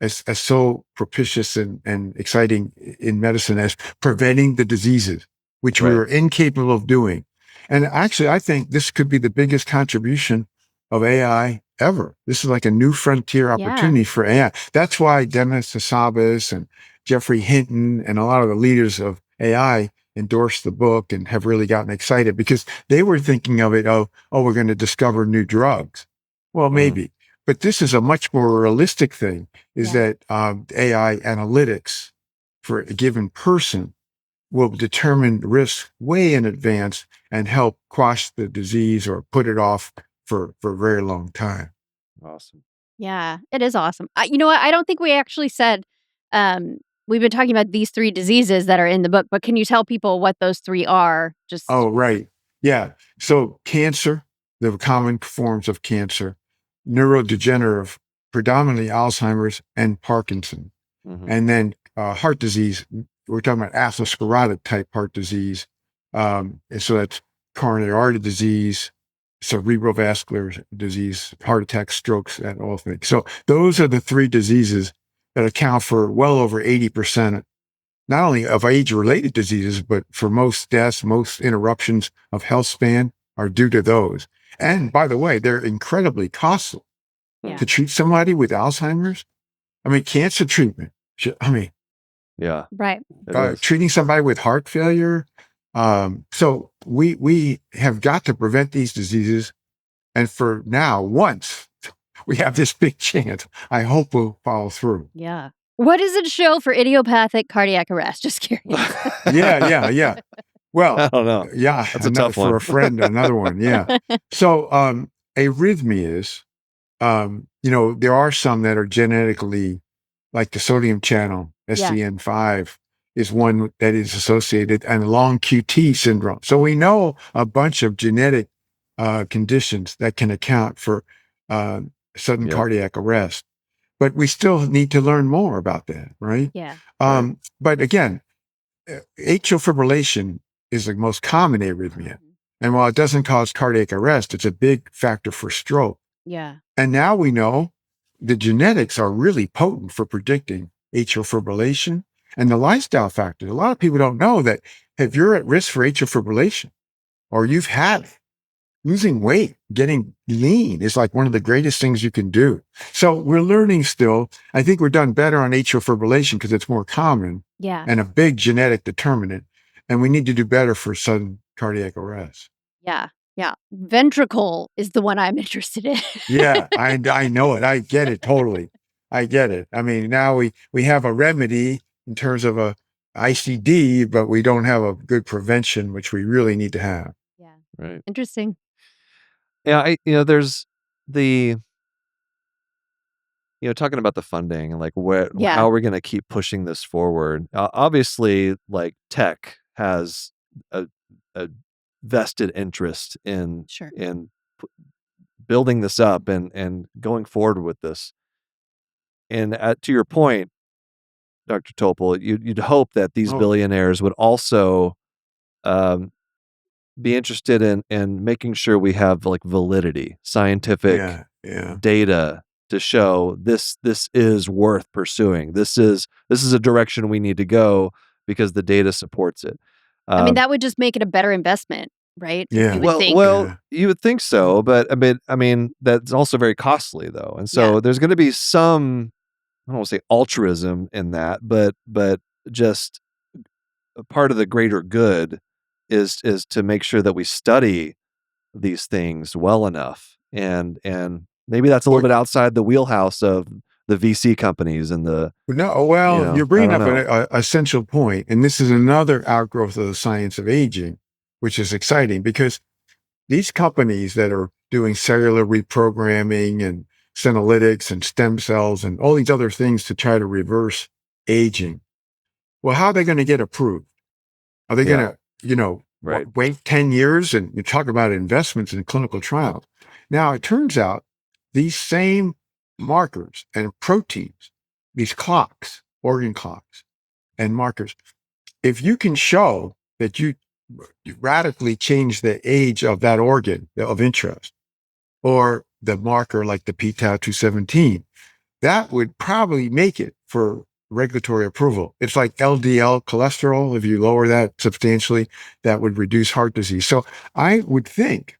as so propitious and exciting in medicine as preventing the diseases, which we were incapable of doing. And actually, I think this could be the biggest contribution of AI ever. This is like a new frontier opportunity for AI. That's why Demis Hassabis and Jeffrey Hinton and a lot of the leaders of AI endorsed the book and have really gotten excited, because they were thinking of it, we're going to discover new drugs. Well, maybe, But this is a much more realistic thing, is that AI analytics for a given person will determine risk way in advance and help quash the disease or put it off for a very long time. Awesome. Yeah, it is awesome. You know what? I don't think we actually said, we've been talking about these 3 diseases that are in the book, but can you tell people what those 3 are? Oh, right. Yeah. So cancer, the common forms of cancer, neurodegenerative, predominantly Alzheimer's and Parkinson. Mm-hmm. And then heart disease, we're talking about atherosclerotic type heart disease. And so that's coronary artery disease, cerebrovascular disease, heart attacks, strokes, and all things. So those are the 3 diseases that account for well over 80%, not only of age-related diseases, but for most deaths, most interruptions of health span are due to those. And by the way, they're incredibly costly. To treat somebody with Alzheimer's. I mean, cancer treatment. Yeah. Right. Treating somebody with heart failure. So we have got to prevent these diseases. And for now, once we have this big chance, I hope we'll follow through. Yeah. What does it show for idiopathic cardiac arrest? Just curious. Yeah. Well, I don't know. Yeah, that's a tough one. For a friend, another one. Yeah. So arrhythmias, there are some that are genetically, like the sodium channel, SCN5 is one that is associated, and long QT syndrome. So we know a bunch of genetic conditions that can account for sudden cardiac arrest. But we still need to learn more about that, right? Yeah. But again, atrial fibrillation is the most common arrhythmia. And while it doesn't cause cardiac arrest, it's a big factor for stroke. Yeah. And now we know the genetics are really potent for predicting atrial fibrillation and the lifestyle factors. A lot of people don't know that if you're at risk for atrial fibrillation or you've had it, losing weight, getting lean is like one of the greatest things you can do. So we're learning still. I think we're done better on atrial fibrillation because it's more common and a big genetic determinant. And we need to do better for sudden cardiac arrest. Yeah. Ventricle is the one I'm interested in. Yeah, I know it. I get it totally. I get it. I mean, now we have a remedy in terms of a ICD, but we don't have a good prevention, which we really need to have. Yeah. Right. Interesting. Yeah, there's the, talking about the funding and like how are we going to keep pushing this forward? Obviously, like tech has a vested interest in building this up and going forward with this. And to your point, Dr. Topol, you'd hope that these billionaires would also be interested in making sure we have like validity, scientific data to show this is worth pursuing. This is a direction we need to go because the data supports it. I mean, that would just make it a better investment, right? Yeah. You would think so, but I mean, that's also very costly though. And so there's going to be some, I don't want to say altruism in that, but just a part of the greater good is to make sure that we study these things well enough. And maybe that's a little bit outside the wheelhouse of the VC companies and you're bringing up an essential point, and this is another outgrowth of the science of aging, which is exciting because these companies that are doing cellular reprogramming and senolytics and stem cells and all these other things to try to reverse aging. Well, how are they going to get approved? Are they going to, wait 10 years? And you talk about investments in clinical trials. Now, it turns out these same markers and proteins, these clocks, organ clocks and markers, if you can show that you radically change the age of that organ of interest, or the marker like the p-tau217, that would probably make it for regulatory approval. It's like LDL cholesterol. If you lower that substantially, that would reduce heart disease. So I would think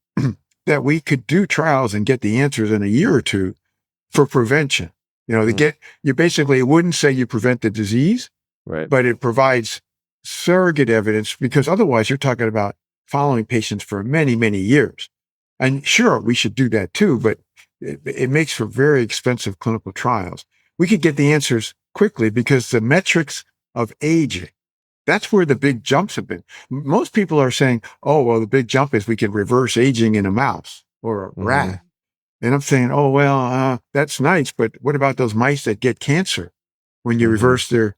that we could do trials and get the answers in a year or two for prevention. You basically, it wouldn't say you prevent the disease, but it provides surrogate evidence, because otherwise you're talking about following patients for many, many years. And sure, we should do that too, but it makes for very expensive clinical trials. We could get the answers quickly because the metrics of aging, that's where the big jumps have been. Most people are saying, oh, well, the big jump is we can reverse aging in a mouse or a rat. And I'm saying, oh, well, that's nice. But what about those mice that get cancer when you reverse their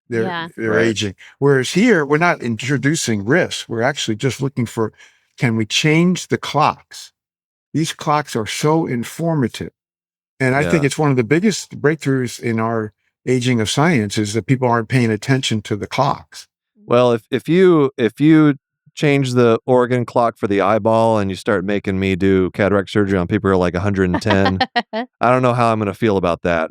aging? Whereas here, we're not introducing risks. We're actually just looking for, can we change the clocks? These clocks are so informative. And I think it's one of the biggest breakthroughs in our aging of science is that people aren't paying attention to the clocks. Well, if you change the organ clock for the eyeball and you start making me do cataract surgery on people who are like 110, I don't know how I'm going to feel about that.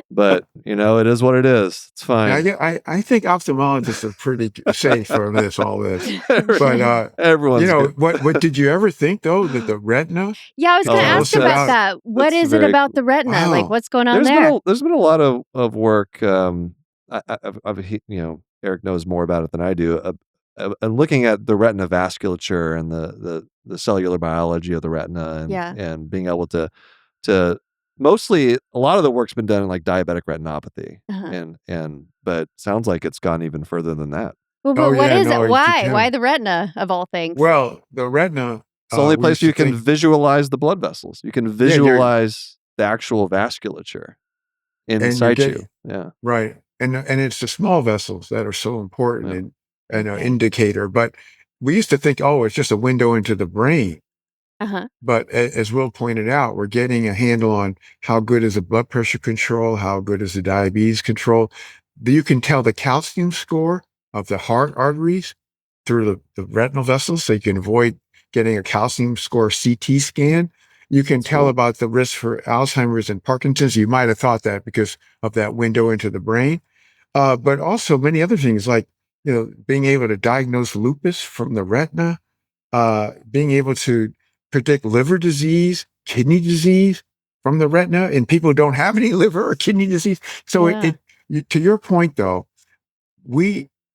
But, it is what it is. It's fine. Yeah, I think ophthalmologists are pretty safe for all this. But, everyone's what did you ever think, though, that the retina? Yeah, I was going to ask about that. What is it about the retina? Wow. Like, what's going on there? There's been a lot of work. Eric knows more about it than I do. Looking at the retina vasculature and the cellular biology of the retina and being able to mostly a lot of the work's been done in like diabetic retinopathy but sounds like it's gone even further than that. Well, but what is it? Why the retina of all things? Well, the retina, it's the only place you can visualize the blood vessels. You can visualize the actual vasculature in situ. Yeah. Right. And it's the small vessels that are so important and an indicator. But we used to think, it's just a window into the brain. But as Will pointed out, we're getting a handle on how good is the blood pressure control, how good is the diabetes control. You can tell the calcium score of the heart arteries through the retinal vessels, so you can avoid getting a calcium score CT scan. You can tell about the risk for Alzheimer's and Parkinson's. You might have thought that because of that window into the brain. But also many other things like, being able to diagnose lupus from the retina, being able to predict liver disease, kidney disease from the retina in people who don't have any liver or kidney disease. So to your point, though,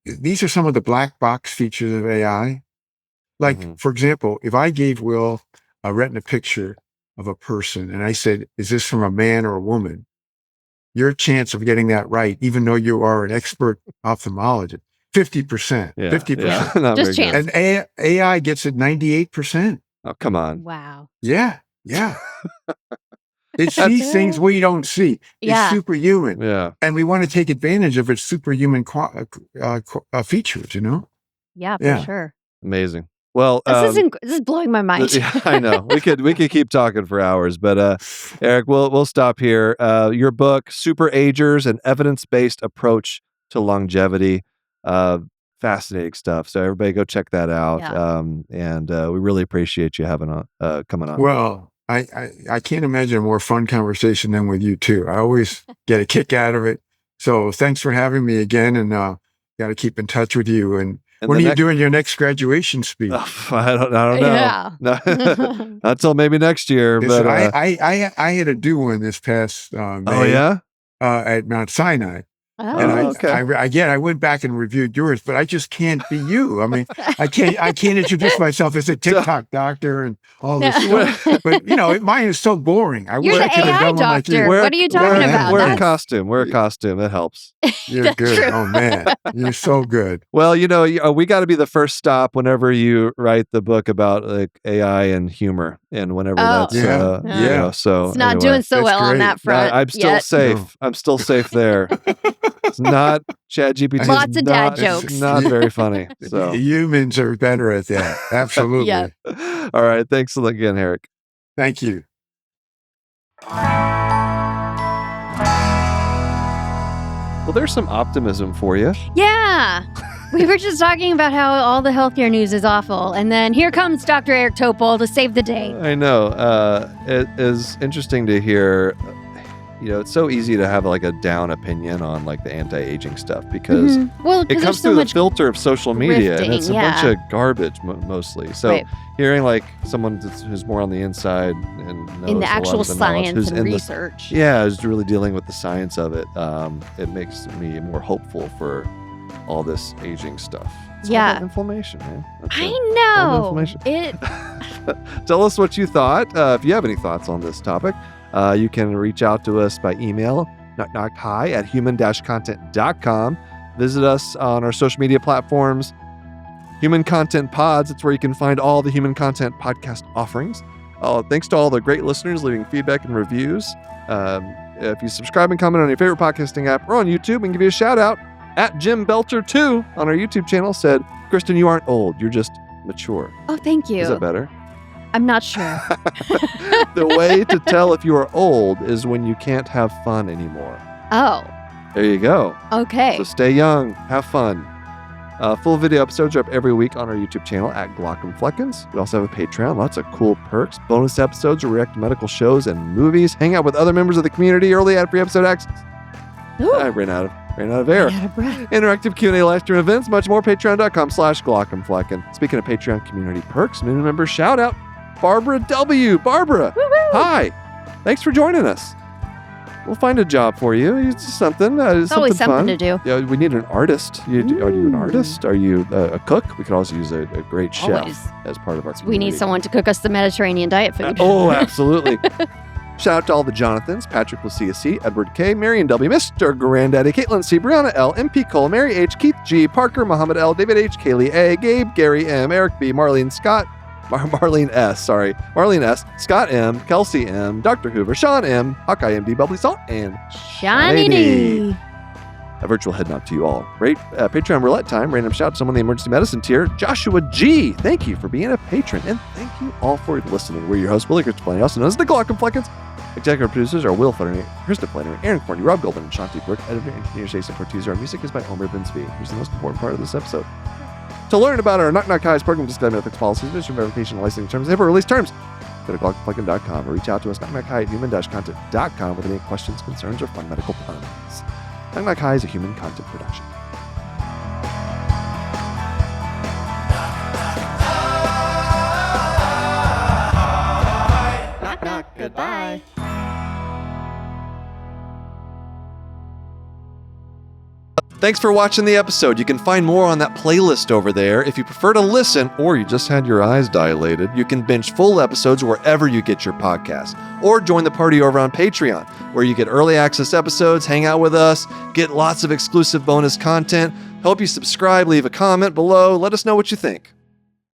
these are some of the black box features of AI. Like, for example, if I gave Will a retina picture of a person and I said, is this from a man or a woman? Your chance of getting that right, even though you are an expert ophthalmologist, 50%. 50%. Just chance. And AI gets it 98%. Oh, come on. Wow. Yeah. It sees things we don't see. It's superhuman. Yeah. And we want to take advantage of its superhuman features, Yeah, for sure. Amazing. Well, this is blowing my mind. I know. We could keep talking for hours, but Eric, we'll stop here. Your book, Super Agers: An Evidence-Based Approach to Longevity. Fascinating stuff. So everybody go check that out. And we really appreciate you coming on. Well, I can't imagine a more fun conversation than with you too. I always get a kick out of it. So thanks for having me again, and got to keep in touch with you. And when are you doing your next graduation speech? I don't know. Yeah. Not until maybe next year. Listen, but I had to do one this past May. At Mount Sinai. Oh, and I went back and reviewed yours, but I just can't be you. I mean, I can't introduce myself as a TikTok doctor and all this stuff. But mine is so boring. You're the AI doctor. What are you talking about? Wear a costume. Wear a costume. It helps. You're good. True. Oh man, you're so good. Well, we got to be the first stop whenever you write the book about like AI and humor, and whenever that's So it's not doing so well on that front. I'm still safe. No. I'm still safe there. It's not ChatGPT. Lots of dad jokes. It's not very funny. So humans are better at that. Absolutely. Yep. All right. Thanks again, Eric. Thank you. Well, there's some optimism for you. Yeah. We were just talking about how all the healthcare news is awful, and then here comes Dr. Eric Topol to save the day. I know. It is interesting to hear. It's so easy to have like a down opinion on like the anti-aging stuff because it comes through the filter of social media, and it's a bunch of garbage mostly. So hearing like someone who's more on the inside and knows in the actual science and research, who's really dealing with the science of it, it makes me more hopeful for all this aging stuff. It's all about inflammation, man. I know. Inflammation. Tell us what you thought. If you have any thoughts on this topic, you can reach out to us by email, knockknockhi@human-content.com. Visit us on our social media platforms, Human Content Pods. It's where you can find all the Human Content podcast offerings. Thanks to all the great listeners leaving feedback and reviews. If you subscribe and comment on your favorite podcasting app or on YouTube, and give you a shout out at Jim Belter2 on our YouTube channel said, Kristen, you aren't old. You're just mature. Oh, thank you. Is that better? I'm not sure. The way to tell if you are old is when you can't have fun anymore. Oh. There you go. Okay. So stay young. Have fun. Full video episodes are up every week on our YouTube channel at Glock'emfleckens. We also have a Patreon. Lots of cool perks. Bonus episodes where we react to medical shows and movies. Hang out with other members of the community. Early ad free episode access. I ran out of air. Out of breath. Interactive Q&A, live stream events, much more. Patreon.com/Glock'emflecken. Speaking of Patreon community perks, new member shout out, Barbara W. Barbara, woo-woo. Hi. Thanks for joining us. We'll find a job for you. It's something. It's always something fun to do. Yeah, we need an artist. Are you an artist? Are you a cook? We could also use a great chef as part of our community. We need someone to cook us the Mediterranean diet food. Absolutely. Shout out to all the Jonathans, Patrick Lucia C, Edward K, Marion W, Mr. Granddaddy, Caitlin C, Brianna L, MP Cole, Mary H, Keith G, Parker, Muhammad L, David H, Kaylee A, Gabe, Gary M, Eric B, Marlene Scott, Marlene S, Scott M, Kelsey M, Dr. Hoover, Sean M, Hawkeye MD, Bubbly Salt, and Shawnee D. A virtual head nod to you all. Great Patreon roulette time. Random shout to someone in the emergency medicine tier. Joshua G. Thank you for being a patron. And thank you all for listening. We're your hosts, Willie Kristen Flannery, also known as the Glock'emfleckens. Executive producers are Will Flannery, Krista Flannery, Aaron Corney, Rob Goldman, and Shanti Brooke. Editor and engineer Jason Portiz. Our music is by Omer Binsby, who's the most important part of this episode. To learn about our Knock Knock Hi's program disclaimer, ethics policies, mission verification, licensing terms, and release terms, go to glock'emflecken.com or reach out to us, knockknockhi@human-content.com with any questions, concerns, or fun medical puns. Knock Knock Hi is a Human Content production. Knock, knock, goodbye. Thanks for watching the episode. You can find more on that playlist over there. If you prefer to listen or you just had your eyes dilated, you can binge full episodes wherever you get your podcasts. Or join the party over on Patreon, where you get early access episodes, hang out with us, get lots of exclusive bonus content. Hope you subscribe, leave a comment below. Let us know what you think.